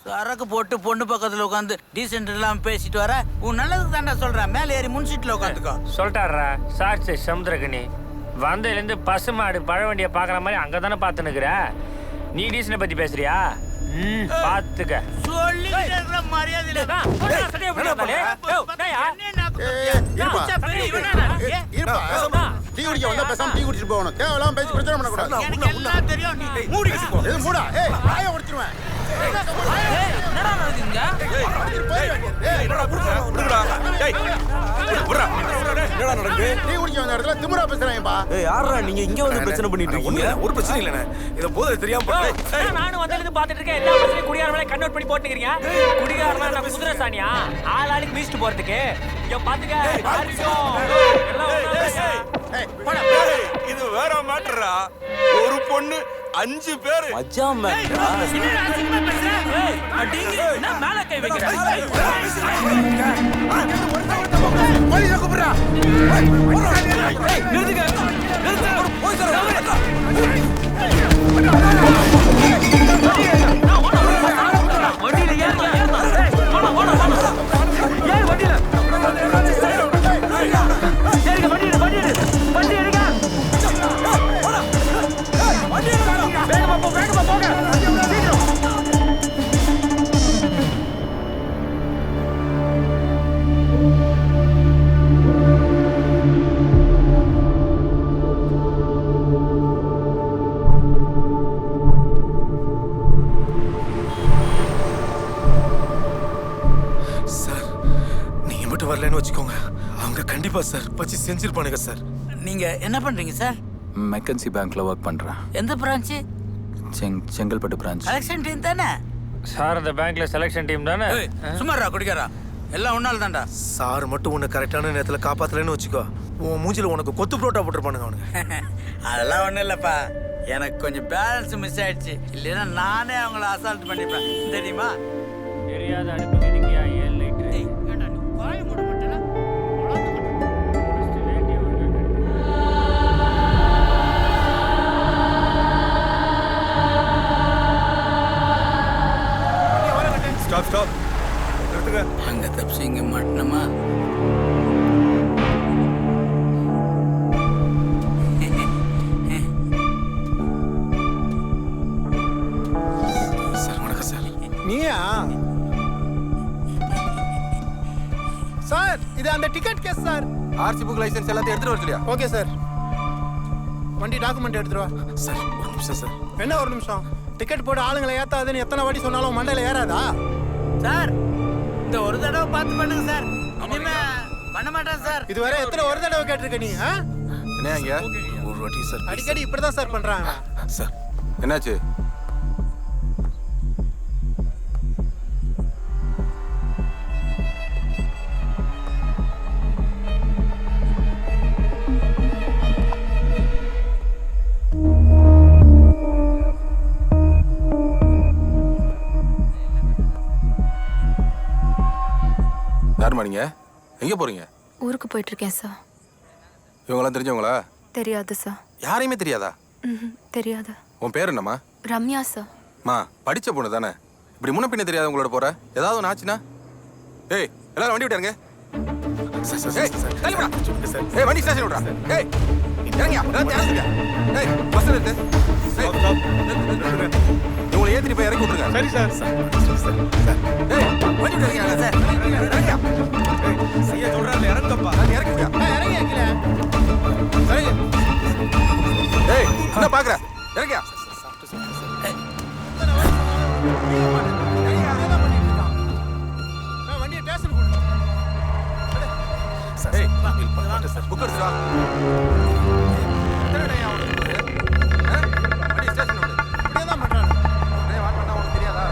சரக்கு போட்டு பொண்ணு பக்கத்துல உட்காந்து டீசென்ட் எல்லாம் பேசிட்டு வர உன் நல்லதுக்கு தாண்டா சொல்றேன். மேல ஏறி முன் சீட்ல உட்காந்துக்கோ. சொல்லிட்டாரா சாட்சி சமுத்திரகனி வந்ததுலேருந்து பசுமாடு பழவண்டியை பார்க்குற மாதிரி அங்கே தானே பார்த்துனுக்குற. நீ டீசனை பற்றி பேசுறியா? பார்த்துக்க சொல்லிக்கிட்டு இருக்கிற மரியாதையில டீ குடிக்க வந்தா பேசாம டீ குடிச்சிட்டு போகணும். தேவையில்லாம பேசி பிரச்சனை பண்ணக்கூடாது. எனக்கு எல்லாம் தெரியும். நீ மூடி மூடா. ஏய் வாயை உடைச்சிருவேன். என்னடா நடக்குதுங்க? என்னடா நடக்குது? டீ குடிக்க வந்த இடத்துல திமிரா பேசுறாங்கப்பா. ஏய் யாரா நீங்க இங்க வந்து பிரச்சனை பண்ணிட்டு இருக்கீங்க? ஒரு பிரச்சனை இல்லண்ணே. இத போதை தெரியாம நானும் வந்ததுலேருந்து பார்த்துட்டு இருக்கேன். எல்லா பிரச்சனையும் குடியார மேலே கன்வெர்ட் பண்ணி போட்டுக்கிறீங்க. குடிகாரனா நான் குதிரை சாணியா ஆள் ஆளுக்கு மீச்சிட்டு போறதுக்கு? இங்க பாத்துக்க இது வேற மேட்டரா. ஒரு பொண்ணு 5 பேரு மச்சான் என்னடா அசிங்கமா பேசுற? நான் மேல கை வைக்கிறேன். போலீஸை கூப்பிடுறா. நிறுத்துங்க. போய் வண்டியில ஏறமா ஏறமா. ஓட ஏன் வண்டியில ஏறுங்க. வண்டி எடுங்க. வேகமா போங்க. சீக்கிரம். சார் நீங்க மட்டும் வரலன்னு வச்சுக்கோங்க, அவங்க கண்டிப்பா சார் பச்சி செஞ்சிருப்பானுங்க சார். நீங்க என்ன பண்றீங்க சார்? மெக்கன்சி பேங்க்ல ஒர்க் பண்றேன். எந்த branch? Chengalpattu branch. Collection team தானே? சார் இந்த பேங்க்ல செலெக்ஷன் டீம் தானே? சும்மாரா குடிக்காரா, எல்லாம் உன்னால தான்டா. சார் மட்டும் உன்னை கரெக்டான நேரத்துல காப்பாத்தலன்னு வச்சுக்கோ, உன் மூஞ்சில உனக்கு கொத்து புரோட்டா போட்டுருப்பானுங்க அவனுங்க. அதெல்லாம் ஒண்ணும் இல்லப்பா, எனக்கு கொஞ்சம் பேலன்ஸ் மிஸ் ஆயிடுச்சு. இல்லைன்னா நானே அவங்கள அசால்ட் பண்ணிப்பேன் தெரியுமா? தெரியாத அடுப்பு இருக்கியா 7 லிட்டர். ஏண்டா நீ வாய மூட மாட்டேல? ஸ்டாப் நிறுத்துங்க. அங்க தப்பிச்சு இங்க மாட்டணுமா? சார் வணக்கம் சார். நீயா சார்? இது அந்த ticket case sir. RC book licence எல்லாத்தையும் எடுத்துட்டு வர சொல்லியா? Okay sir. வண்டி டாக்குமெண்ட் எடுத்துட்டு வா. சார் ஒரு நிமிஷம் சார். என்ன ஒரு நிமிஷம்? டிக்கெட் போட்டு ஆளுங்களை ஏத்தாதுன்னு எத்தனை வாட்டி சொன்னாலும் மண்டையில ஏறாதா? சார் இந்த ஒரு தடவை பார்த்து பண்ணுங்க சார், இனிமே பண்ண மாட்டேன் சார். இதுவரை எத்தனை ஒரு தடவை கேட்டிருக்க நீ? என்ன இங்க ஒரு வாட்டி சார். அடிக்கடி இப்படிதான் சார் பண்றாங்க. சார் என்னாச்சு? யாருமா நீங்க? எங்க போறீங்க? ஊருக்கு போயிட்டு இருக்கேன் சார். இவங்கெல்லாம் தெரிஞ்சவங்களா? தெரியாது சார். யாரையுமே தெரியாதா? தெரியாது. உன் பேர் என்னம்மா? ரம்யா சார். மா படிச்ச பொண்ணு தானே, இப்படி முன்ன பின்ன தெரியாத உங்களோட போற ஏதாவது ஒன்று ஆச்சுன்னா? ஏய் எல்லாரும் வண்டி விட்டாருங்க. ஏய் வண்டி ஸ்டேஷன் விட்றா. ஏய் இறங்கியா இறங்கியா. ஏய் பஸ் நிறுத்து. இவங்களை ஏற்றிட்டு போய் இறக்கி விட்டுருங்க. சரி சார். ஏய் வண்டி விட்டுருங்க சார். இறங்கியா. ஐயா சொல்றாரு இறங்கப்பா. இறக்கி விடுயா. இறங்கி வைக்கல. ஏய் என்ன பாக்குற? இறங்கியா. வண்டியை ஸ்டேஷன் கொடு. ஏய் சார் புக் எடுத்துடா. வண்டி ஸ்டேஷன் விடு. இப்படியே தான் பண்றாங்க. வாட் பண்ணா உனக்கு தெரியாதா?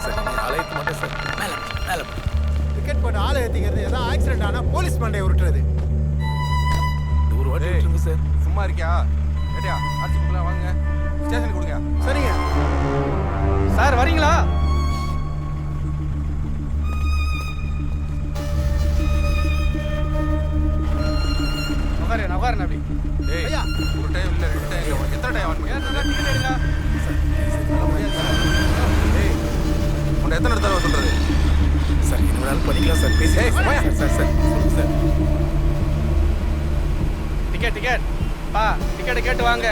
சார் நீ அழைக்க மாட்டேன் சார். மேல டிக்கெட் போட்டு ஆளை ஏத்திக்கிறது, ஏதாவது ஆக்சிடென்ட் ஆனா போலீஸ் மண்டையை உருட்டுறது. ஒரு வாட்டி விட்டுருங்க சார். சும்மா இருக்கியா? ஏட்டியா ஆர்சி புக்லாம் வாங்க, ஸ்டேஷனுக்கு கொடுங்க. சரிங்க சார் வரீங்களா? உட்காரு அப்படி. ஏய் ஐயா. ஒரு டைம் இல்ல 2 டைம் இல்ல உனக்கு எத்தனை டைம் ஆன் பண்ணி? டிக்கெட் எடுங்க. ஏய் உன்னை டிக்கெட் பா டிக்கெட் கேட்டு வாங்க.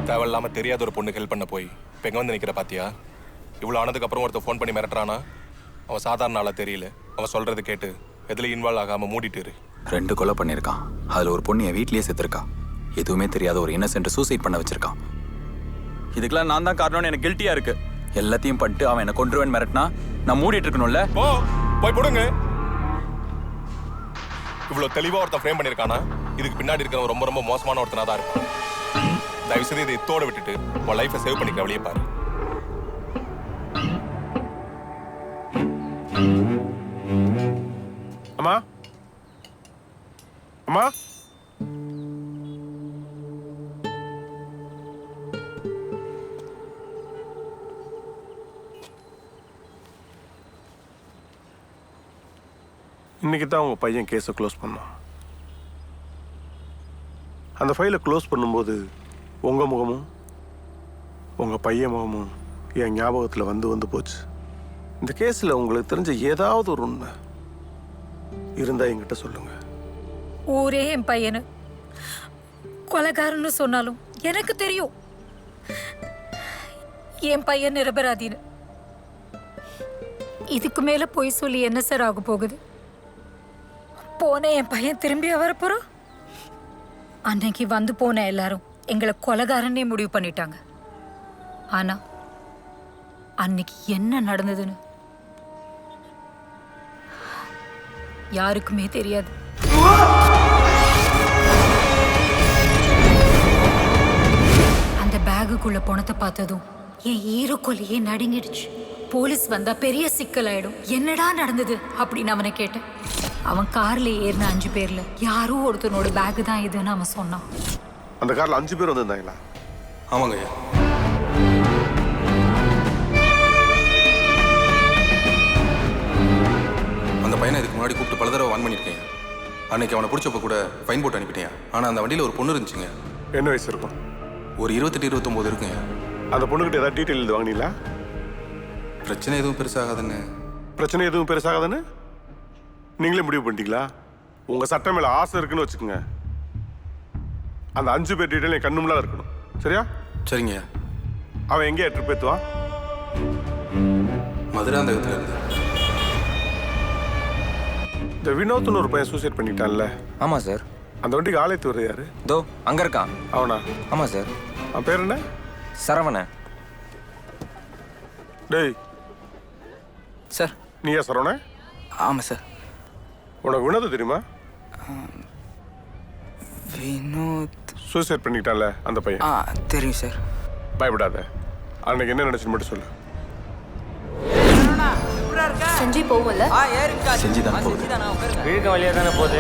தேவையில்லாம தெரியாத ஒரு பொண்ணுக்கு ஹெல்ப் பண்ண போய் இப்போ எங்க வந்து நிக்கிற பாத்தியா? இவ்வளவு ஆனதுக்கு அப்புறம் ஒருத்தர் ஃபோன் பண்ணி மிரட்டுறானா? அவன் சாதாரண ஆளா தெரியல. அவன் சொல்றது கேட்டு எதுல இன்வால்வ் ஆகாம மூடிட்டு இரு. 2 கொலை பண்ணியிருக்கான். அதுல ஒரு பொண்ணு என் வீட்லயே செத்துருக்கா. எதுவுமே தெரியாத ஒரு இன்னசென்ட் சூசைட் பண்ண வச்சிருக்கான். இதுக்கெல்லாம் நான் தான் காரணம்னு எனக்கு கில்ட்டியா இருக்கு. எல்லாத்தையும் பண்ணிட்டு அவன் என்ன கொன்றுவன் மிரட்டினா நான் மூடிட்டு இருக்கணும்ல. போய் போடுங்க. இவ்வளவு தெளிவா ஒருத்தன் ஃப்ரேம் பண்ணிருக்கானா? இதுக்கு பின்னாடி இருக்கிறவன் ரொம்ப ரொம்ப மோசமான ஒருத்தனா தான் இருப்பான். தயவு செய்து இதை இத்தோட விட்டுட்டு உன் லைஃபை சேவ் பண்ணிக்க வழியே பாரு. அம்மா அம்மா இன்னைக்கு தான் உங்க பையன் கேஸை க்ளோஸ் பண்ணான். அந்த ஃபைலை க்ளோஸ் பண்ணும்போது உங்க முகமும் உங்க பையன் முகமும் என் ஞாபகத்தில் வந்து போச்சு. இந்த கேஸில் உங்களுக்கு தெரிஞ்ச ஏதாவது ஒரு உண்மை இருந்தா என்கிட்ட சொல்லுங்க. ஊரே என் பையனு கொலைகாரன்னு சொன்னாலும் எனக்கு தெரியும் என் பையன் நிரபராதின்னு. இதுக்கு மேல போய் சொல்லி என்ன சார் ஆக போகுது? போன என் பையன் திரும்பி வரப்போறோம். அன்னைக்கு வந்து போன எல்லாரும் எங்களை கொலைகாரன்னே முடிவு பண்ணிட்டாங்க. ஆனா அன்னைக்கு என்ன நடந்ததுன்னு யாருக்குமே தெரியாது. அந்த பேகுக்குள்ள பணத்தை பார்த்ததும் என் ஈரக்கொல்லையே நடுங்கிடுச்சு. போலீஸ் வந்தா பெரிய சிக்கலாயிடும். என்னடா நடந்தது அப்படின்னு அவனை கேட்டேன். அவன் கார்ல ஏறின 5 பேர்ல யாரோ ஒருத்தனோட பேகு தான் இதுன்னு அவன் சொன்னான். அந்த கார்ல 5 பேர் வந்திருந்தாங்களா? ஆமாங்க ஐயா. அந்த பையனை இதுக்கு முன்னாடி கூப்பிட்டு பல தடவை வான் பண்ணியிருக்கேன். அன்னைக்கு அவனை பிடிச்சப்ப கூட ஃபைன் போட்டு அனுப்பிட்டேன். ஆனால் அந்த வண்டியில் ஒரு பொண்ணு இருந்துச்சுங்க. என்ன வயசு இருக்கும்? ஒரு 28-29 இருக்குங்க. அந்த பொண்ணுகிட்ட ஏதாவது டீட்டெயில் எழுதி வாங்கினீங்களா? பிரச்சனை எதுவும் பெருசாகாதுன்னு. பிரச்சனை எதுவும் பெருசாகாதுன்னு நீங்களே முடிவு பண்ணிட்டீங்களா? உங்க சட்டம் மேல ஆசை இருக்குன்னு வச்சுக்கோங்க. அந்த 5 பேர் டீட்டெயில் என் கண்ணு முன்னால இருக்கணும். சரியா? சரிங்க. அவன் எங்கே ட்ரிப் ஏற்றுவான்? மதுராந்தகத்துல இருந்து. இந்த வினோத்னு ஒரு பையன் சூசைட் பண்ணிட்டான்ல? ஆமா சார். அந்த வண்டிக்கு ஆளை தூர யாரு? தோ அங்க இருக்கான். அவனா? ஆமா சார். அவன் பேர் என்ன? சரவண. டேய் சார். நீயா சரவண? ஆமா சார். உனக்கு வினோத் தெரியுமா? வினோத் சூசைட் பண்ணிட்டான்ல அந்த பையன்? தெரியும் சார். பயப்படாத. அன்னைக்கு என்ன நினைச்சுன்னு மட்டும் சொல்லு. செஞ்சு போகும்ல? செஞ்சு தான் போகுது. வீழ்க்க வழியா தானே போகுது.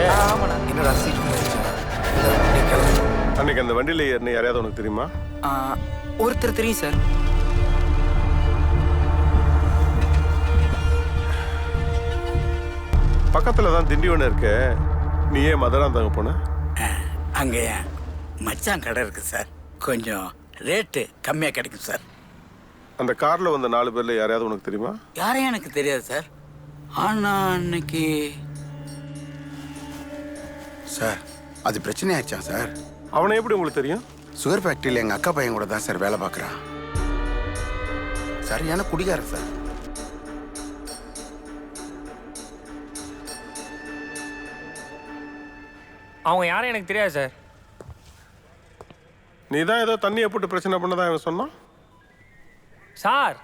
அன்னைக்கு அந்த வண்டியில ஏறின யாரையாவது உனக்கு தெரியுமா? ஒருத்தர் தெரியும் சார். பக்கத்துல தான் திண்டிவனம் இருக்க. நீ ஏன் மதுராந்தகம் போன? அங்கே மச்சான் கடை இருக்கு சார். கொஞ்சம் ரேட்டு கம்மியாக கிடைக்கும் சார். அந்த கார்ல வந்த 4 பேர்ல யாரையாவது உனக்கு தெரியுமா? யாரையும் எனக்கு தெரியாது சார். ஆனால் அன்னைக்கு சார் அது பிரச்சனை ஆயிடுச்சா சார்? அவனை எப்படி உங்களுக்கு தெரியும்? சுகர் ஃபேக்ட்ரியில் எங்கள் அக்கா பையன் கூட தான் சார் வேலை பார்க்குறான். சரியான குடிகாரன் சார். அவங்க யாரும் எனக்கு தெரியாது சார். நீ தான் ஏதோ தண்ணியை போட்டு பிரச்சனை பண்ணதான் இவன் சொன்னான். சார்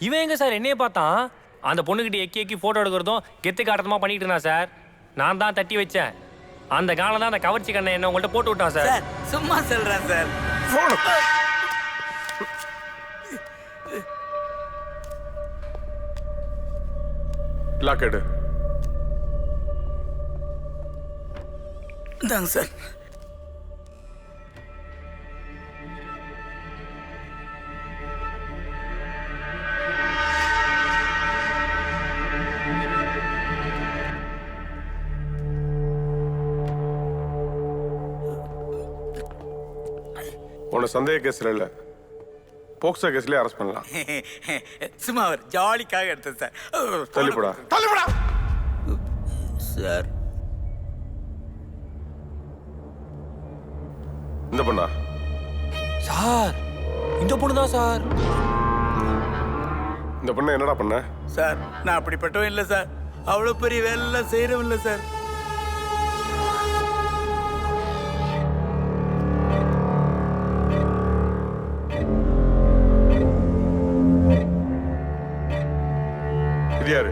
இவன் எங்க சார் என்னைய பார்த்தான்? அந்த பொண்ணுக்கிட்ட எக்கி ஃபோட்டோ எடுக்கிறதும் கெத்து காட்டுறதுமா பண்ணிட்டு இருந்தான் சார். நான் தான் தட்டி வச்சேன். அந்த காலம் தான் அந்த கவர்ச்சி கண்ணை என்ன உங்கள்கிட்ட போட்டு விட்டான் சார். சார் சும்மா சொல்றேன் சார். லாக்கெடு இந்தாங்க சார். உன்னை சந்தேக கேஸ்ல இல்லை, போக்சோ கேஸ்லயே அரெஸ்ட் பண்ணலாம். சும்மா அவர் ஜாலிக்காக எடுத்தேன் சார். தள்ளிப்படா தள்ளிப்படா சார். இந்த பொண்ணா? சார் இந்த பொண்ணு தான் சார். இந்த பொண்ணை என்னடா பண்ண? சார் நான் அப்படிப்பட்டவன் இல்லை சார். அவ்வளோ பெரிய வேலை செய்கிறவன் இல்லை சார். இது யாரு?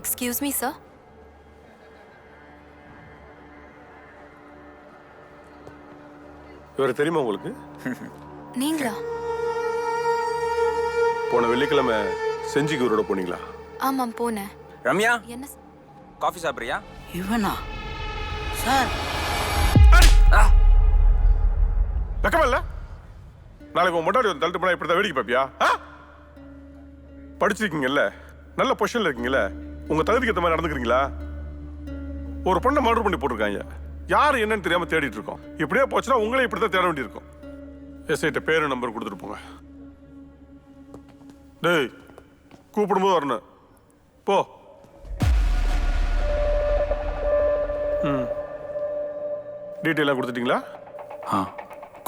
Excuse me, sir. இவரை தெரியுமா உங்களுக்கு? நீங்களா? போன வெள்ளிக்கிழமை செஞ்சிக்கு இவரோட போனீங்களா? ஆமாம் போனேன். ரம்யா என்ன காஃபி சாப்பிட்றியா? இவனா சார்? வெக்கமா இல்ல? நாளைக்கு உன் முன்னாடி வந்து தள்ளிட்டு போனா இப்படி தான் வேடிக்கை பார்ப்பியா? படிச்சிருக்கீங்கல்ல, நல்ல பொசிஷன்ல இருக்கீங்கல்ல, உங்க தகுதிக்கு ஏற்ற மாதிரி நடந்துக்கிறீங்களா? ஒரு பொண்ணை மர்டர் பண்ணி போட்டிருக்காங்க. யாரு என்னன்னு தெரியாம தேடிட்டு இருக்கோம். இப்படியே போச்சுன்னா உங்களே இப்படிதான் தேட வேண்டியிருக்கும். எஸ்ஐட்ட பேரு நம்பர் கொடுத்துட்டு போங்க. டேய் கூப்பிடும்போது வரணும். போ. டீட்டெயிலாக கொடுத்துட்டீங்களா? ஆ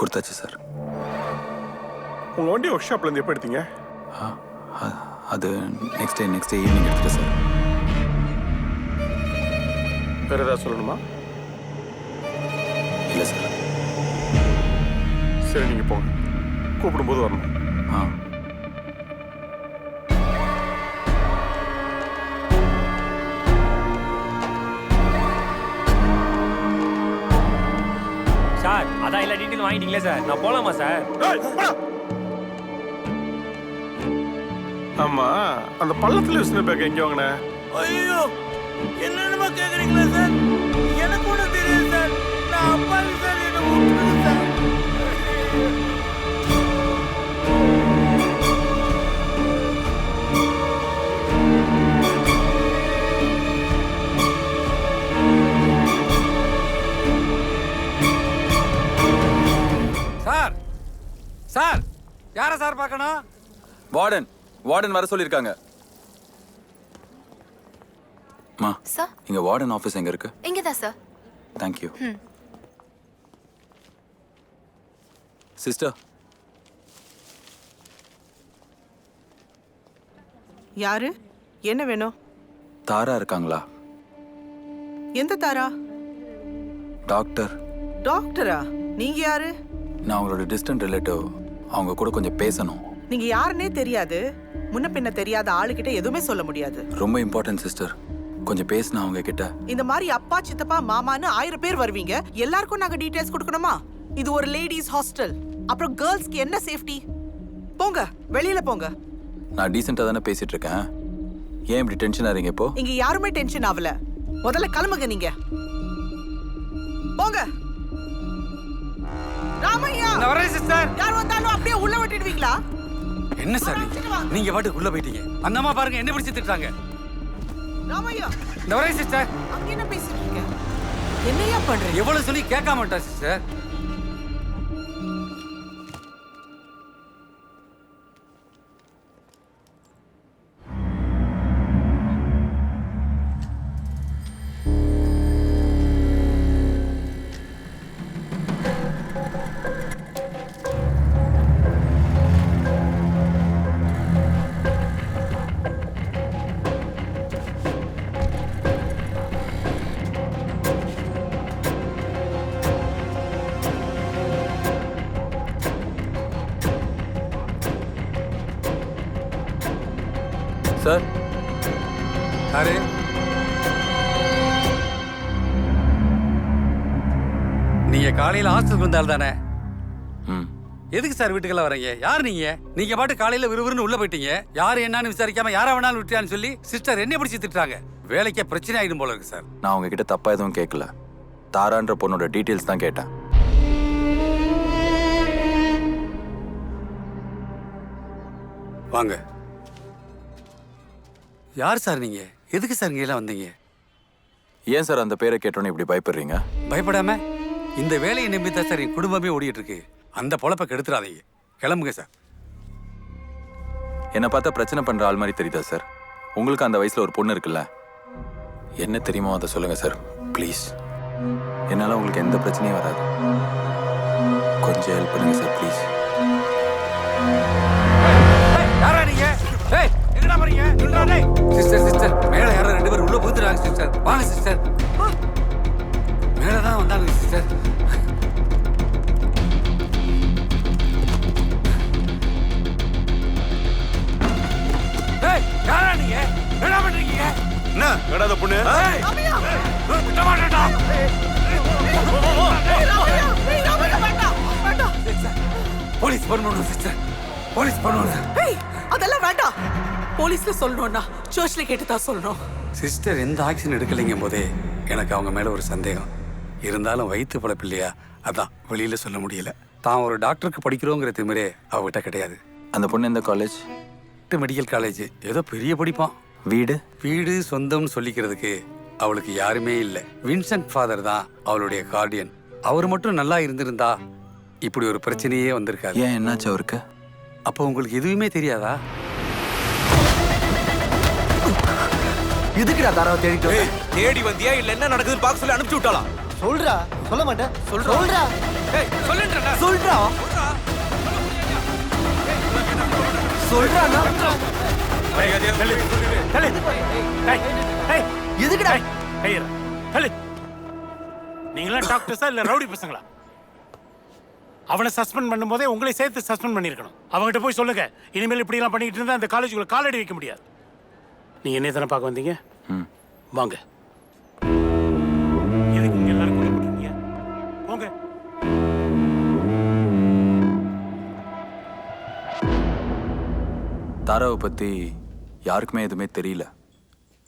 கொடுத்தாச்சு சார். உங்கள் வண்டி ஒர்க் ஷாப்லேருந்து எப்போ எடுத்தீங்க? அது நெக்ஸ்ட் டே ஈவினிங் எடுத்துட்டேன் சார். வேறு ஏதாவது சொல்லணுமா? இல்லை சார். சரி நீங்கள் போங்க, கூப்பிடும்போது வரணும். ஆ சார் அதான் எல்லா டீட்டெயிலும் வாங்கிட்டீங்களே சார். நான் போலாமா சார்? ஆமா, அந்த பள்ளத்துல விசின பேக் எங்க வாங்கின? ஐயோ என்னென்னமா கேக்குறீங்களா சார்? எனக்கு ஒன்றும் தெரியாது சார். நான் அப்பாவி சார். என்ன விட்டுருங்க சார். சார் சார் யாரை சார் பார்க்கணும்? வார்டன் வர சொல்லியிருக்காங்க. மா சார் இங்க வார்டன் ஆஃபீஸ் எங்க இருக்கு? இங்கே தான் சார். Thank you sister. யாரு? என்ன வேணும்? தாரா இருக்காங்களா? எந்த தாரா? டாக்டர். டாக்டரா? நீங்க யாரு? நான் அவங்களோட டிஸ்டன்ட் ரிலேட்டிவ். அவங்க கூட கொஞ்சம் பேசணும். நீங்க யாருன்னே தெரியாது. முன்ன பின்ன தெரியாத ஆளுகிட்ட எதுவுமே சொல்ல முடியாது. ரொம்ப இம்பார்ட்டன்ட் சிஸ்டர். கொஞ்சம் பேசணும் அவங்க கிட்ட. இந்த மாதிரி அப்பா சித்தப்பா மாமான்னு 1000 பேர் வருவீங்க. எல்லாருக்கும் நாங்க டீடைல்ஸ் கொடுக்கணுமா? இது ஒரு லேடிஸ் ஹாஸ்டல். அப்புறம் கேர்ள்ஸ்க்கு என்ன சேஃப்டி? போங்க, வெளியில போங்க. நான் டீசெண்டா தானே பேசிட்டு இருக்கேன். ஏன் இப்படி டென்ஷன் ஆறீங்க இப்போ? இங்க யாருமே டென்ஷன் ஆகல. முதல்ல கிளம்புங்க நீங்க. போங்க. ராமையா வரேன் சிஸ்டர். யார் வந்தாலும் அப்படியே உள்ள விட்டுடுவீங்களா? என்ன சார் நீங்க பாட்டுக்கு உள்ள போயிட்டீங்க. அந்த அம்மா பாருங்க என்ன பிடிச்சி திட்டுறாங்க. ராமையா, இந்த வரேன் சிஸ்டர். அங்க என்ன பேசிட்டு இருக்க? என்னையா பண்றீங்க? எவ்வளவு சொல்லி கேட்க மாட்டா சிஸ்டர். சார் யாரு? நீங்க காலையில ஹாஸ்டலுக்கு வந்தால் தானே? ம் எதுக்கு சார் வீட்டுக்கெல்லாம் வரீங்க? யார் நீங்க? நீங்க பாட்டு காலையில விறுவிறுன்னு உள்ள போயிட்டீங்க. யாரு என்னன்னு விசாரிக்காம யாரா வேணாலும் விட்டியான்னு சொல்லி சிஸ்டர் என்ன பிடிச்சி திட்டுறாங்க. வேலைக்கே பிரச்சனை ஆயிடும் போல இருக்கு சார். நான் உங்ககிட்ட தப்பா எதுவும் கேட்கல. தாரான்ற பொண்ணோட டீட்டெயில்ஸ் தான் கேட்டேன். வாங்க. யார் சார் நீங்க? எதுக்கு சார் இங்க எல்லாம் வந்தீங்க? ஏன் சார் அந்த பேரை கேட்டோன்னே இப்படி பயப்படுறீங்க? பயப்படாம இந்த வேலையை நம்பித்தான் சார் என் குடும்பமே ஓடிட்டு இருக்கு. அந்த பொழப்பை கெடுத்துறாதீங்க. கிளம்புங்க சார். என்னை பார்த்தா பிரச்சனை பண்ற ஆள் மாதிரி தெரியுதா சார்? உங்களுக்கு அந்த வயசுல ஒரு பொண்ணு இருக்குல்ல, என்ன தெரியுமோ அதை சொல்லுங்க சார் ப்ளீஸ். என்னால உங்களுக்கு எந்த பிரச்சனையும் வராது. கொஞ்சம் ஹெல்ப் பண்ணுங்க சார் ப்ளீஸ். யாரா நீங்க? ஏய், எங்கடா போறீங்க? சிஸ்டர் சிஸ்டர், மேல யாரோ 2 பேர் உள்ள புகுந்துறாங்க சிஸ்டர். வாங்க சிஸ்டர். மேல தான் வந்தாங்க சிஸ்டர். ஏய், யாரா நீங்க? என்ன பண்றீங்க? என்ன கேடாத பொண்ணு? ஏய், விட மாட்டேன்டா. போலீஸ் பண்ணணும் சிஸ்டர். போலீஸ் பண்ணணும். ஏய், அதெல்லாம் வேண்டாம். போலீஸ்ல சொல்லணும்னா சர்ச்ல கேட்டு தான் சொல்லணும். சிஸ்டர் எந்த ஆக்ஷன் எடுக்கலைங்கும் போதே எனக்கு அவங்க மேல ஒரு சந்தேகம் இருந்தாலும் வயிற்று பழப்பு இல்லையா, அதான் வெளியில சொல்ல முடியல. தான் ஒரு டாக்டருக்கு படிக்கிறோங்கிற திமிரே அவகிட்ட கிடையாது. அந்த பொண்ணு எந்த காலேஜ்? மெடிக்கல் காலேஜ், ஏதோ பெரிய படிப்பான். வீடு? வீடு சொந்தம்னு சொல்லிக்கிறதுக்கு அவளுக்கு யாருமே இல்லை. வின்சென்ட் ஃபாதர் தான் அவளுடைய கார்டியன். அவர் மட்டும் நல்லா இருந்திருந்தா இப்படி ஒரு பிரச்சனையே வந்திருக்காது. ஏன் என்னாச்சு அவருக்கு? அப்போ உங்களுக்கு எதுவுமே தெரியாதா? எதுக்குடா தாராவை தேடிட்டு வந்த? தேடி வந்தியா இல்ல என்ன நடக்குதுன்னு பார்க்க சொல்லி அனுப்பிச்சு விட்டாலாம். சொல்றா. சொல்ல மாட்டேன். சொல்றா. ஏய் சொல்லுன்றா. சொல்றா. சொல்றானா? எதுக்குடா? நீங்களாம் டாக்டர்ஸா இல்ல ரவுடி பசங்களா? அவனை சஸ்பெண்ட் பண்ணும்போதே உங்களை சேர்த்து சஸ்பெண்ட் பண்ணிருக்கணும். அவங்ககிட்ட போய் சொல்லுங்க, இனிமேல் இப்படி எல்லாம் பண்ணிட்டு இருந்தா அந்த காலேஜுக்குள்ள காலடி வைக்க முடியாது. நீங்க என்ன தானே பார்க்க வந்தீங்க? வாங்க. எதுக்கு இங்க எல்லாரும் கூட போட்டுருக்கீங்க? போங்க. தாராவை பத்தி யாருக்குமே எதுவுமே தெரியல.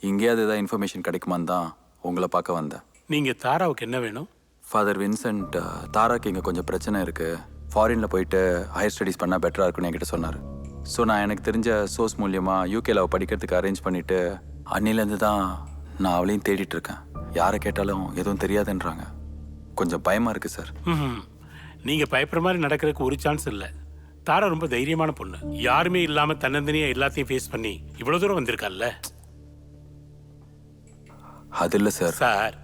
எங்கேயாவது ஏதாவது இன்ஃபர்மேஷன் கிடைக்குமான்னு தான் உங்களை பார்க்க வந்தேன். நீங்க தாராவுக்கு என்ன வேணும்? ஃபாதர் வின்சென்ட் தாராக்கு இங்கே கொஞ்சம் பிரச்சனை இருக்குது, ஃபாரினில் போயிட்டு ஹையர் ஸ்டடீஸ் பண்ணால் பெட்டராக இருக்குன்னு என்கிட்ட சொன்னார். ஸோ நான் எனக்கு தெரிஞ்ச சோர்ஸ் மூலியமாக யூகேல அவள் படிக்கிறதுக்கு அரேஞ்ச் பண்ணிவிட்டு அன்னிலேருந்து தான் நான் அவளையும் தேடிட்டு இருக்கேன். யாரை கேட்டாலும் எதுவும் தெரியாதுன்றாங்க. கொஞ்சம் பயமாக இருக்குது சார். நீங்க பயப்படுற மாதிரி நடக்கிறதுக்கு ஒரு சான்ஸ் இல்லை. தாரா ரொம்ப தைரியமான பொண்ணு. யாருமே இல்லாம தன்னந்தனியா எல்லாத்தையும் ஃபேஸ் பண்ணி இவ்வளவு தூரம் வந்திருக்கால்ல. அது இல்லை சார். சார்,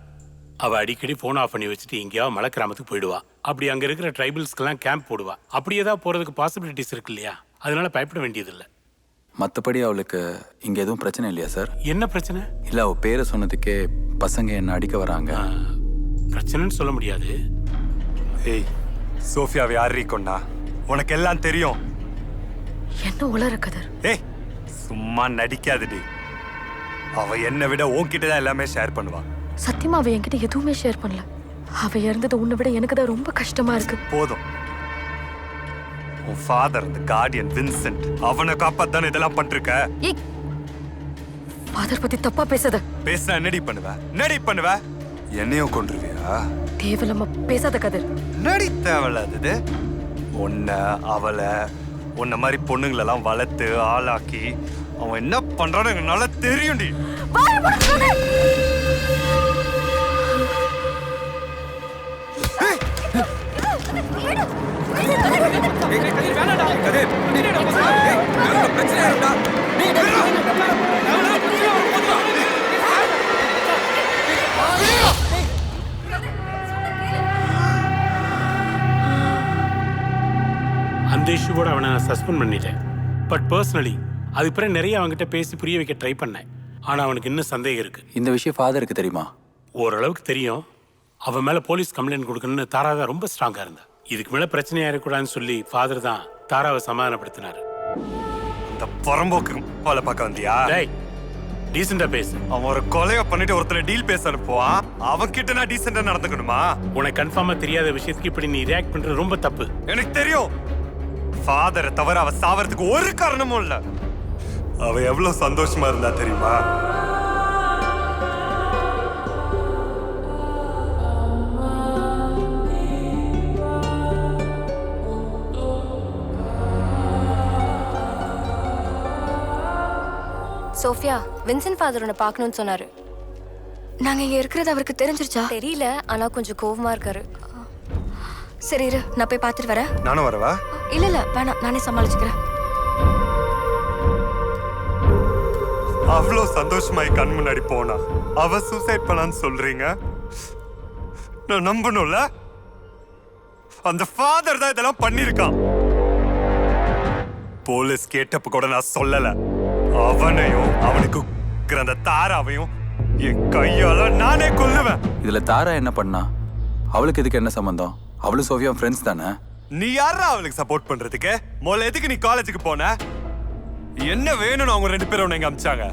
அவ அடிக்கடி போன் ஆஃப் பண்ணி வச்சுட்டு எங்கேயாவது மலை கிராமத்துக்கு போயிடுவா. அப்படி அங்க இருக்கிற ட்ரைபல்ஸ்க்கெல்லாம் கேம்ப் போடுவா. அப்படி ஏதாவது போறதுக்கு பாசிபிலிட்டிஸ் இருக்கு இல்லையா? அதனால பயப்பட வேண்டியதில்லை. மற்றபடி அவளுக்கு இங்கே எதுவும் பிரச்சனை இல்லையா சார்? என்ன பிரச்சனை? இல்லை, அவள் பேரை சொன்னதுக்கே பசங்க என்ன அடிக்க வராங்க. பிரச்சனைன்னு சொல்ல முடியாது. ஏய், சோஃபியாவை யார் கொண்டா? உனக்கு எல்லாம் தெரியும். என்ன உளற கதர்? ஏய், சும்மா நடிக்காதடி. அவ என்னை விட உன்கிட்ட தான் எல்லாமே ஷேர் பண்ணுவா. சத்தியமா அவ என்கிட்ட எதுவுமே ஷேர் பண்ணல. அவ இறந்தது உன்னை விட எனக்கு தான் ரொம்ப கஷ்டமா இருக்கு. போதும். உன் ஃபாதர் இந்த கார்டியன் வின்சென்ட், அவனை காப்பாத்தானே இதெல்லாம் பண்ணிருக்க. ஏய், ஃபாதர் பத்தி தப்பா பேசாத. பேசினா என்னடி பண்ணுவ? என்னையும் கொன்றுவியா? தேவலமா பேசாத கதர். நடி தேவையில்லாதது. உன்னை அவளை உன்ன மாதிரி பொண்ணுங்களெல்லாம் வளர்த்து ஆளாக்கி அவன் என்ன பண்றான்னு எனக்கு நல்லா தெரியும்டி. அந்த இஷ்யூவோட அவனை நான் சஸ்பெண்ட் பண்ணிட்டேன். பட் பர்சனலி அதுக்கு பிறகு நிறைய அவன்கிட்ட பேசி புரிய வைக்க ட்ரை பண்ணேன். ஆனால் அவனுக்கு இன்னும் சந்தேகம் இருக்கு. இந்த விஷயம் ஃபாதருக்கு தெரியுமா? ஓரளவுக்கு தெரியும். அவன் மேலே போலீஸ் கம்ப்ளைண்ட் கொடுக்கணும்னு தாரா தான் ரொம்ப ஸ்ட்ராங்காக இருந்தா. இதுக்கு மேலே பிரச்சனையாக இருக்கக்கூடாதுன்னு சொல்லி ஃபாதர் தான் தாராவை சமாதானப்படுத்தினார். அந்த புறம்போக்கு வேலை பார்க்க வந்தியா? டீசெண்டா பேசு. அவன் ஒரு கொலையை பண்ணிட்டு ஒருத்தனை டீல் பேச அனுப்புவான். அவன் கிட்ட நான் டீசெண்டா நடந்துக்கணுமா? உனக்கு கன்ஃபார்மா தெரியாத விஷயத்துக்கு இப்படி நீ ரியாக்ட் பண்றது ரொம்ப தப்பு. எனக்கு தெரியும். ஃபாதரை தவிர அவ சாவறதுக்கு ஒரு காரணமும் இல்ல. அவ எவ்வளவு சந்தோஷமா இருந்தா தெரியுமா? சோஃபியா, வின்சென்ட் ஃபாதர் உன்னை பார்க்கணும்னு சொன்னாரு. நாங்க இங்க இருக்கிறது அவருக்கு தெரிஞ்சிருச்சா? தெரியல, ஆனா கொஞ்சம் கோவமா இருக்காரு. சரி இரு, நான் போய் பார்த்துட்டு வரேன். நானும் வரவா? இல்ல இல்ல வேணாம், நானே சமாளிச்சுக்கிறேன். அவ்வளவு சந்தோஷமாய் கண் முன்னாடி போனா அவ சூசைட் பண்ணான்னு சொல்றீங்க? நான் நம்பணும்ல? அந்த ஃபாதர் தான் இதெல்லாம் பண்ணிருக்கான். போலீஸ் கேட்டப்ப கூட நான் சொல்லல. அவனையும் அவனுக்கு அந்த தாராவையும் என் கையால நானே கொல்லுவேன். இதுல தாரா என்ன பண்ணா? அவளுக்கு இதுக்கு என்ன சம்பந்தம்? அவளும் சோஃபியா ஃப்ரெண்ட்ஸ் தானே? நீ யாரா அவளுக்கு சப்போர்ட் பண்றதுக்கு? முதல்ல எதுக்கு நீ காலேஜுக்கு போன? என்ன வேணும்னு அவங்க ரெண்டு பேரும் உன்னை அமிச்சாங்க.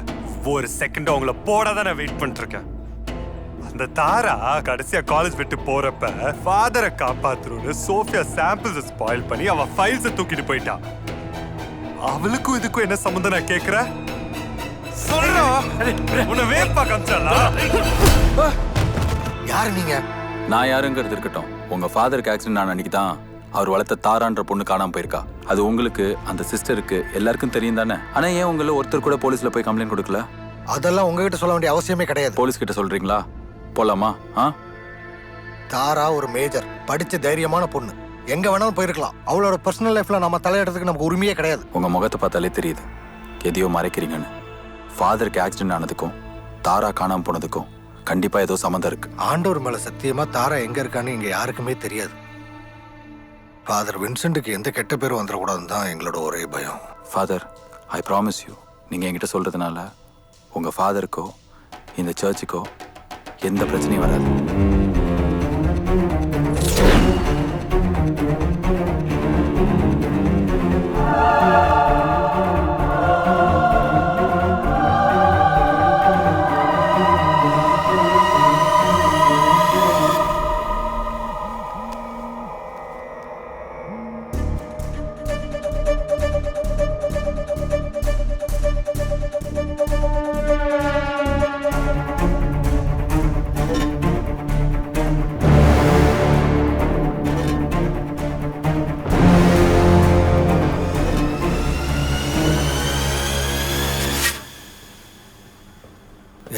ஒரு செகண்ட் அவங்கள போடாதான் நான் வெயிட் பண்ணிட்டு இருக்கேன். அந்த தாரா கடைசியா காலேஜ் விட்டு போறப்ப ஃபாதரை காப்பாத்துறோன்னு சோஃபியா சாம்பிள்ஸ் ஸ்பாயில் பண்ணி அவ ஃபைல்ஸை தூக்கிட்டு போயிட்டா. அவளுக்கும் இதுக்கும் என்ன சம்பந்தம் நான் கேக்குறேன்? சொல்றா, உன்னை வேப்பா காமிச்சாலா? யாரு நீங்க? நான் யாருங்கிறது இருக்கட்டும். உங்க ஃபாதருக்கு ஆக்சிடென்ட் ஆன அன்னைக்கு தான் அவர் வளர்த்த தாரான்ற பொண்ணு காணாம போயிருக்கா. அது உங்களுக்கு, அந்த சிஸ்டருக்கு எல்லாருக்கும் தெரியும் தானே? ஆனா ஏன் உங்களை ஒருத்தர் கூட போலீஸ்ல போய் கம்ப்ளைண்ட் கொடுக்கல? அதெல்லாம் உங்ககிட்ட சொல்ல வேண்டிய அவசியமே கிடையாது. போலீஸ் கிட்ட சொல்றீங்களா? போலாமா? தாரா ஒரு மேஜர், படிச்ச தைரியமான பொண்ணு. எங்க வேணாலும் போயிருக்கலாம். அவளோட பர்சனல் லைஃப்ல நம்ம தலையிடறதுக்கு நமக்கு உரிமையே கிடையாது. உங்க முகத்தை பார்த்தாலே தெரியுது எதையோ மறைக்கிறீங்கன்னு. ஃபாதருக்கு ஆக்சிடென்ட் ஆனதுக்கும் தாரா காணாம போனதுக்கும் கண்டிப்பா ஏதோ சம்மந்தம் இருக்கு. ஆண்டவர் மேல சத்தியமா தாரா எங்க இருக்கான்னு இங்க யாருக்குமே தெரியாது. ஃபாதர் வின்சென்ட்டுக்கு எந்த கெட்ட பேரும் வந்துடக்கூடாதுன்னு தான் எங்களோட ஒரே பயம். ஃபாதர், ஐ ப்ராமிஸ் யூ, நீங்க என்கிட்ட சொல்றதுனால உங்க ஃபாதருக்கோ இந்த சர்ச்சுக்கோ எந்த பிரச்சனையும் வராது.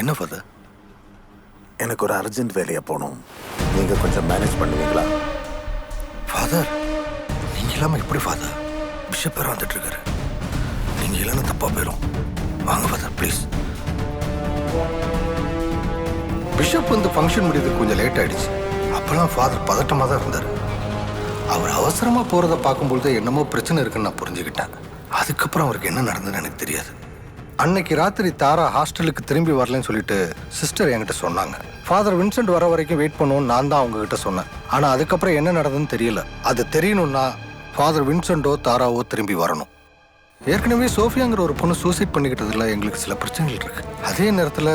என்ன ஃபாதர்? எனக்கு ஒரு அர்ஜென்ட் வேலையா போகணும். நீங்க கொஞ்சம் மேனேஜ் பண்ணுவீங்களா? ஃபாதர், நீங்க இல்லாம எப்படி ஃபாதர்? பிஷப் பேர் வந்துட்டு இருக்காரு. நீங்க இல்லைன்னு தப்பா போயிடும். வாங்க ஃபாதர் ப்ளீஸ். பிஷப் வந்து ஃபங்க்ஷன் முடியறதுக்கு கொஞ்சம் லேட் ஆயிடுச்சு. அப்பெல்லாம் ஃபாதர் பதட்டமாக தான் இருந்தார். அவர் அவசரமாக போகிறத பார்க்கும்பொழுது என்னமோ பிரச்சனை இருக்குன்னு நான் புரிஞ்சுக்கிட்டேன். அதுக்கப்புறம் அவருக்கு என்ன நடந்ததுன்னு எனக்கு தெரியாது. அன்னைக்கு ராத்திரி தாரா ஹாஸ்டலுக்கு திரும்பி வரலன்னு சொல்லிட்டு சிஸ்டர் என்கிட்ட சொன்னாங்க. ஃபாதர் வின்சென்ட் வர வரைக்கும் வெயிட் பண்ணுவோன்னு நான் தான் அவங்க கிட்ட சொன்னேன். ஆனால் அதுக்கப்புறம் என்ன நடந்ததுன்னு தெரியல. அது தெரியணும்னா ஃபாதர் வின்சென்ட்டோ தாராவோ திரும்பி வரணும். ஏற்கனவே சோஃபியாங்கிற ஒரு பொண்ணு சூசைட் பண்ணிக்கிட்டதுல எங்களுக்கு சில பிரச்சனைகள் இருக்கு. அதே நேரத்தில்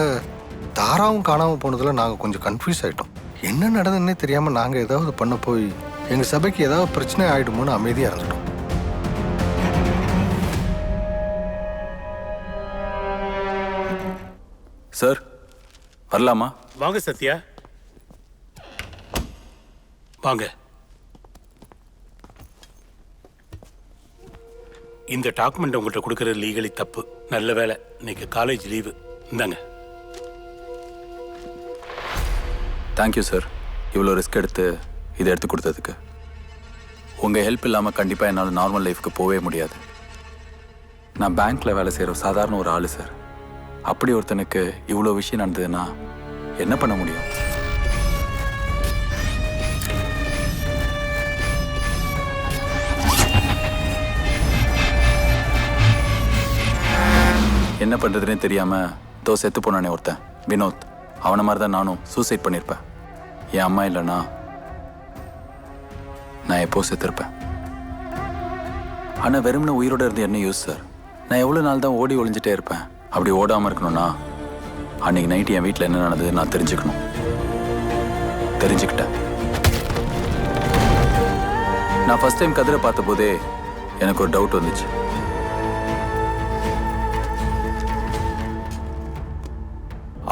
தாராவும் காணாமல் போனதில் நாங்கள் கொஞ்சம் கன்ஃபியூஸ் ஆகிட்டோம். என்ன நடந்ததுன்னே தெரியாமல் நாங்கள் ஏதாவது பண்ண போய் எங்கள் சபைக்கு ஏதாவது பிரச்சனை ஆகிடுமோன்னு அமைதியாக இருந்துட்டோம். சார், வரலாமா? வாங்க சத்யா, வாங்க. இந்த டாக்குமெண்ட் உங்கள்கிட்ட கொடுக்கறது லீகலி தப்பு. நல்ல வேலை இன்னைக்கு காலேஜ் லீவு. இந்தாங்க. தேங்க்யூ சார், இவ்வளோ ரிஸ்க் எடுத்து இதை எடுத்து கொடுத்ததுக்கு. உங்கள் ஹெல்ப் இல்லாமல் கண்டிப்பாக என்னால் நார்மல் லைஃப்க்கு போகவே முடியாது. நான் பேங்க்கில் வேலை செய்கிற சாதாரண ஒரு ஆள் சார். அப்படி ஒருத்தனுக்கு இவ்வளோ விஷயம் நடந்ததுன்னா என்ன பண்ண முடியும்? என்ன பண்ணுறதுனே தெரியாமல் செத்து போனானே ஒருத்தன், வினோத். அவனை மாதிரி தான் நானும் சூசைட் பண்ணியிருப்பேன். என் அம்மா இல்லைன்னா நான் எப்போ செத்துருப்பேன். ஆனால் வெறும்னு உயிரோடு இருந்து என்ன யூஸ் சார்? நான் எவ்வளோ நாள் தான் ஓடி ஒளிஞ்சிட்டே இருப்பேன். அப்படி ஓடாமல் இருக்கணும்னா அன்றைக்கி நைட்டு என் வீட்டில் என்ன நடந்தது நான் தெரிஞ்சுக்கணும். தெரிஞ்சுக்கிட்டேன். நான் ஃபர்ஸ்ட் டைம் கதிரை பார்த்த போதே எனக்கு ஒரு டவுட் வந்துச்சு.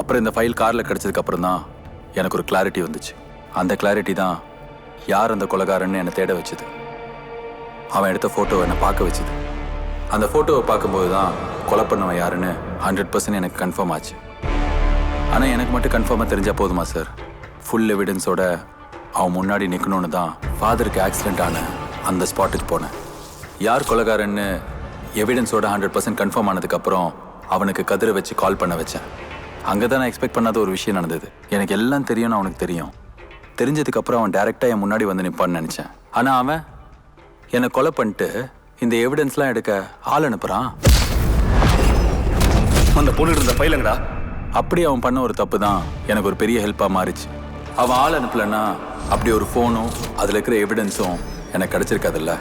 அப்புறம் இந்த ஃபைல் காரில் கிடச்சதுக்கு அப்புறம் தான் எனக்கு ஒரு கிளாரிட்டி வந்துச்சு. அந்த கிளாரிட்டி தான் யார் அந்த கொலைகாரன்னு என்னை தேட வச்சுது. அவன் எடுத்த ஃபோட்டோவை என்னை பார்க்க வச்சுது. அந்த ஃபோட்டோவை பார்க்கும்போது தான் கொலை பண்ணவன் யாருன்னு 100% எனக்கு கன்ஃபார்ம் ஆச்சு. ஆனால் எனக்கு மட்டும் கன்ஃபார்மாக தெரிஞ்சால் போதுமா சார்? ஃபுல் எவிடன்ஸோட அவன் முன்னாடி நிற்கணும்னு தான் ஃபாதருக்கு ஆக்சிடென்ட் ஆன அந்த ஸ்பாட்டுக்கு போனேன். யார் கொலைகாரன்னு எவிடன்ஸோட 100% கன்ஃபார்ம் ஆனதுக்கப்புறம் அவனுக்கு கதிரை வச்சு கால் பண்ண வச்சேன். அங்கே தான் நான் எக்ஸ்பெக்ட் பண்ணாத ஒரு விஷயம் நடந்தது. எனக்கு எல்லாம் தெரியும்னு அவனுக்கு தெரியும். தெரிஞ்சதுக்கப்புறம் அவன் டைரெக்டாக என் முன்னாடி வந்து நிற்பான்னு நினச்சேன். ஆனால் அவன் என்னை கொலை பண்ணிட்டு இந்த எவிடன்ஸ்லாம் எடுக்க ஆள் அனுப்புகிறான். அந்த பொண்ணு இருந்த ஃபைலுங்கடா. அப்படி அவன் பண்ண ஒரு தப்பு தான் எனக்கு ஒரு பெரிய ஹெல்ப்பாக மாறிச்சு. அவன் ஆள் அனுப்பலைன்னா அப்படி ஒரு ஃபோனும் அதில் இருக்கிற எவிடன்ஸும் எனக்கு கிடச்சிருக்காதுல்ல.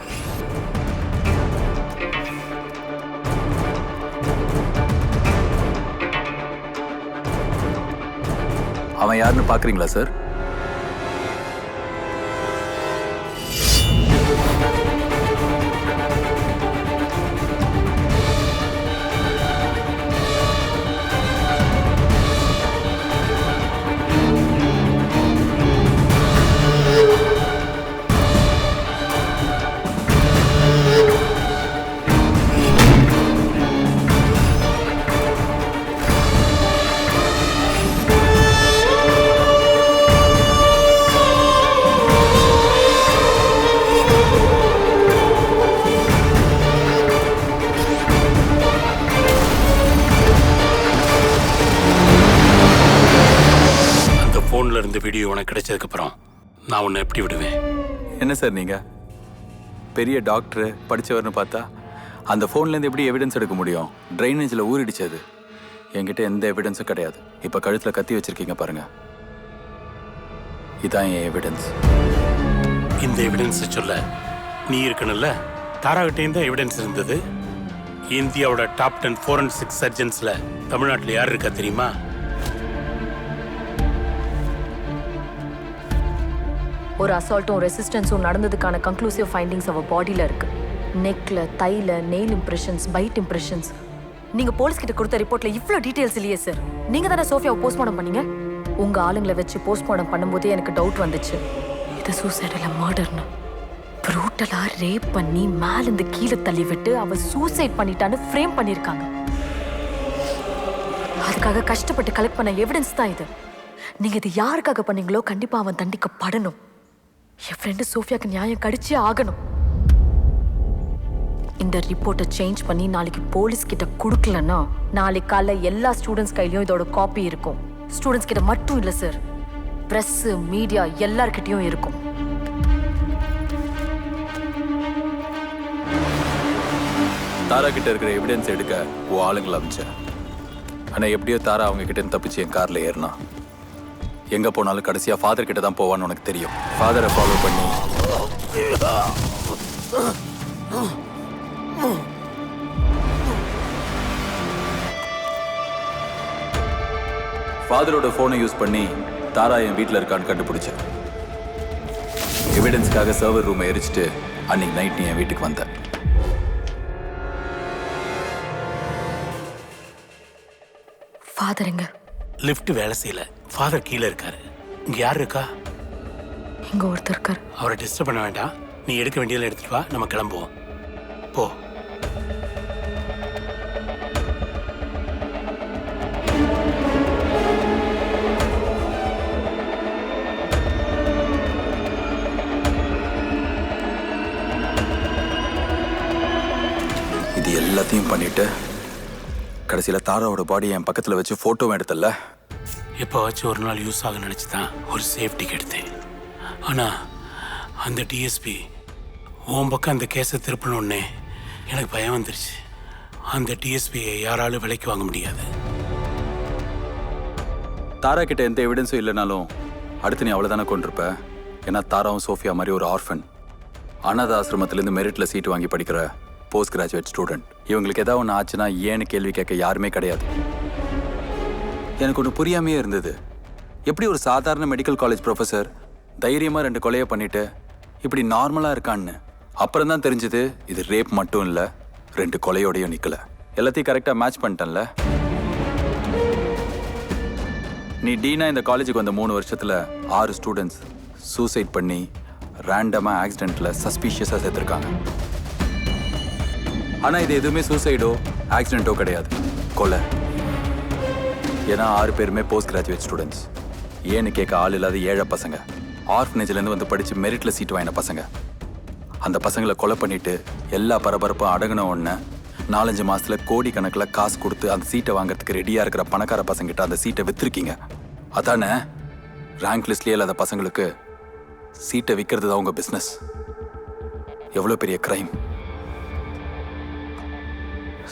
அவன் யாருன்னு பார்க்குறீங்களா சார்? இந்த வீடியோ உனக்கு கிடைச்சதுக்கு அப்புறம் நான் உன்னை எப்படி விடுவேன்? என்ன சார் நீங்கள் பெரிய டாக்டர் படித்தவர்னு பார்த்தா அந்த ஃபோன்லேருந்து எப்படி எவிடன்ஸ் எடுக்க முடியும்? ட்ரைனேஜில் ஊறிடுச்சது. என்கிட்ட எந்த எவிடன்ஸும் கிடையாது. இப்போ கழுத்தில் கத்தி வச்சுருக்கீங்க பாருங்கள். இதான் என் எவிடன்ஸ். இந்த எவிடன்ஸ் சொல்ல நீ இருக்கணும்ல. தாராகிட்டேயும் தான் எவிடன்ஸ் இருந்தது. இந்தியாவோட டாப் 10 ஃபோரன்சிக் சர்ஜன்ஸில் தமிழ்நாட்டில் யார் இருக்கா தெரியுமா? ஒரு அசால்ட்டும் ரெசிஸ்டன்ஸும் நடந்ததுக்கான கன்க்ளூசிவ் ஃபைண்டிங்ஸ் அவ பாடியில் இருக்கு. நெக்ல, தைல, நெயில் இம்ப்ரெஷன்ஸ், பைட் இம்ப்ரெஷன்ஸ். நீங்க போலீஸ் கிட்ட கொடுத்த ரிப்போர்ட்ல இவ்வளோ டீடைல்ஸ் இல்லையே சார். நீங்க தானே சோஃபியாவை போஸ்ட்மார்ட்டம் பண்ணீங்க. உங்க ஆளுங்களை வச்சு போஸ்ட்மார்ட்டம் பண்ணும்போதே எனக்கு டவுட் வந்துச்சு. இது சூசைட் இல்ல மர்டர்னு. ப்ரூட்டலா ரேப் பண்ணி மேலிருந்து கீழே தள்ளி விட்டு அவ சூசைட் பண்ணிட்டான்னு ஃப்ரேம் பண்ணியிருக்காங்க. அதுக்காக கஷ்டப்பட்டு கலெக்ட் பண்ண எவிடன்ஸ் தான் இது. நீங்க இது யாருக்காக பண்ணீங்களோ கண்டிப்பா அவன் தண்டிக்கப்படணும். என் ஃப்ரெண்டு சோஃபியாக்கு நியாயம் கிடைச்சே ஆகணும். இந்த ரிப்போர்ட்டை சேஞ்ச் பண்ணி நாளைக்கு போலீஸ் கிட்ட கொடுக்கலன்னா நாளைக்கு காலைல எல்லா ஸ்டூடெண்ட்ஸ் கையிலயும் இதோட காப்பி இருக்கும். ஸ்டூடெண்ட்ஸ் கிட்ட மட்டும் இல்லை சார், பிரஸ், மீடியா எல்லார்கிட்டயும் இருக்கும். தாரா கிட்ட இருக்கிற எவிடன்ஸ் எடுக்க ஆளுங்களை அமிச்சேன். ஆனால் எப்படியோ தாரா அவங்க கிட்ட தப்பிச்சு என் காரில் ஏறினா. எங்கே போனாலும் கடைசியாக ஃபாதர் கிட்ட தான் போவான்னு உனக்கு தெரியும். ஃபாதரை ஃபாலோ பண்ணி ஃபாதரோட ஃபோனை யூஸ் பண்ணி தாரா என் வீட்டில் இருக்கான்னு கண்டுபிடிச்சேன். எவிடன்ஸ்க்காக சர்வர் ரூமை எரிச்சிட்டு அன்னைக்கு நைட் நீ என் வீட்டுக்கு வந்த. ஃபாதர் எங்க? லிஃப்ட் வேலை செய்யல. ஃபாதர் கீழே இருக்காரு. இங்க யார் இருக்கா? இங்க ஒருத்தர் இருக்காரு. அவரை டிஸ்டர்ப் பண்ண வேண்டாம். நீ எடுக்க வேண்டியதெல்லாம் எடுத்துட்டு வா, நம்ம கிளம்புவோம். போ. இது எல்லாத்தையும் பண்ணிட்டு கடைசியில் தாராவோட பாடி என் பக்கத்தில் வச்சு ஃபோட்டோவும் எடுத்தல. இப்போ வச்சு ஒரு நாள் யூஸ் ஆக நினச்சி தான் ஒரு சேஃப்டிக்கு எடுத்தேன். ஆனால் அந்த டிஎஸ்பி உன் பக்கம் அந்த கேஸை திருப்பணுன்னே எனக்கு பயம் வந்துருச்சு. அந்த டிஎஸ்பியை யாராலும் விலைக்கு வாங்க முடியாது. தாரா கிட்ட எந்த எவிடன்ஸும் இல்லைனாலும் அடுத்து நீ அவளை தானே கொண்டிருப்ப. ஏன்னா தாராவும் சோஃபியா மாதிரி ஒரு ஆர்ஃபன், அனாத ஆசிரமத்திலேருந்து மெரிட்டில் சீட்டு வாங்கி படிக்கிற போஸ்ட் கிராஜுவேட் ஸ்டூடெண்ட். இவங்களுக்கு ஏதாவது ஒன்று ஆச்சுன்னா ஏன்னு கேள்வி கேட்க யாருமே கிடையாது. எனக்கு ஒன்று புரியாமையே இருந்தது. எப்படி ஒரு சாதாரண மெடிக்கல் காலேஜ் ப்ரொஃபஸர் தைரியமாக 2 கொலையை பண்ணிட்டு இப்படி நார்மலாக இருக்கான்னு. அப்புறம் தான் தெரிஞ்சது இது ரேப் மட்டும் இல்லை, 2 கொலையோடையும் நிற்கல. எல்லாத்தையும் கரெக்டாக மேட்ச் பண்ணிட்டேன்ல. நீ டீனா இந்த காலேஜுக்கு வந்த 3 வருஷத்தில் 6 ஸ்டூடெண்ட்ஸ் சூசைட் பண்ணி ரேண்டமாக ஆக்சிடெண்ட்டில் சஸ்பீஷியஸாக சேர்த்துருக்காங்க. ஆனால் இது எதுவுமே சூசைடோ ஆக்சிடெண்ட்டோ கிடையாது, கொலை. ஏன்னா 6 பேருமே போஸ்ட் கிராஜுவேட் ஸ்டூடெண்ட்ஸ். ஏன்னு கேட்க ஆள் இல்லாத ஏழை பசங்க, ஆர்ஃபனேஜ்லேருந்து வந்து படித்து மெரிட்டில் சீட் வாங்கின பசங்க. அந்த பசங்களை கொலை பண்ணிட்டு எல்லா பரபரப்பும் அடங்கின உடனே 4-5 மாதத்தில் கோடிக்கணக்கில் காசு கொடுத்து அந்த சீட்டை வாங்குறதுக்கு ரெடியாக இருக்கிற பணக்கார பசங்கிட்ட அந்த சீட்டை விற்றுருக்கீங்க. அதானே ரேங்க் லிஸ்ட்லேயே இல்லாத பசங்களுக்கு சீட்டை விற்கிறது தான் உங்கள் பிஸ்னஸ். எவ்வளோ பெரிய கிரைம்.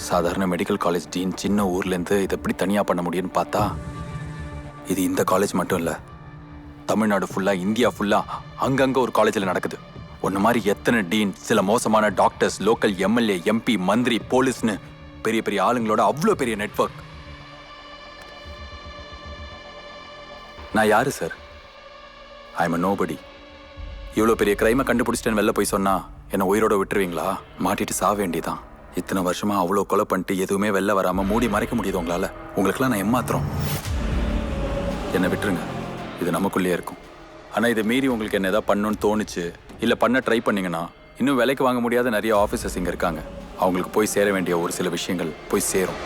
சாதாரண மெடிக்கல் காலேஜ் டீன் சின்ன ஊர்லேருந்து இதை எப்படி தனியாக பண்ண முடியும்னு பார்த்தா இது இந்த காலேஜ் மட்டும் இல்லை, தமிழ்நாடு ஃபுல்லாக, இந்தியா ஃபுல்லாக அங்கங்கே ஒரு காலேஜில் நடக்குது. ஒன்று மாதிரி எத்தனை டீன், சில மோசமான டாக்டர்ஸ், லோக்கல் எம்எல்ஏ, எம்பி, மந்திரி, போலீஸ்னு பெரிய பெரிய ஆளுங்களோட அவ்வளோ பெரிய நெட்வொர்க். நான் யாரு சார்? I am nobody. இவ்வளோ பெரிய கிரைமை கண்டுபிடிச்சிட்டேன்னு வெளில போய் சொன்னா என்னை உயிரோட விட்டுருவீங்களா? மாட்டிட்டு சாக வேண்டியதான். இத்தனை வருஷமா அவ்வளோ கொலை பண்ணிட்டு எதுவுமே வெளில வராமல் மூடி மறைக்க முடியுது உங்களால். உங்களுக்குலாம் நான் ஏமாத்துறோம். என்னை விட்டுருங்க, இது நமக்குள்ளேயே இருக்கும். ஆனால் இதை மீறி உங்களுக்கு என்ன எதாவது பண்ணணும்னு தோணுச்சு, இல்லை பண்ண ட்ரை பண்ணிங்கன்னா இன்னும் விலைக்கு வாங்க முடியாத நிறைய ஆஃபீஸர்ஸ் இங்கே இருக்காங்க. அவங்களுக்கு போய் சேர வேண்டிய ஒரு சில விஷயங்கள் போய் சேரும்.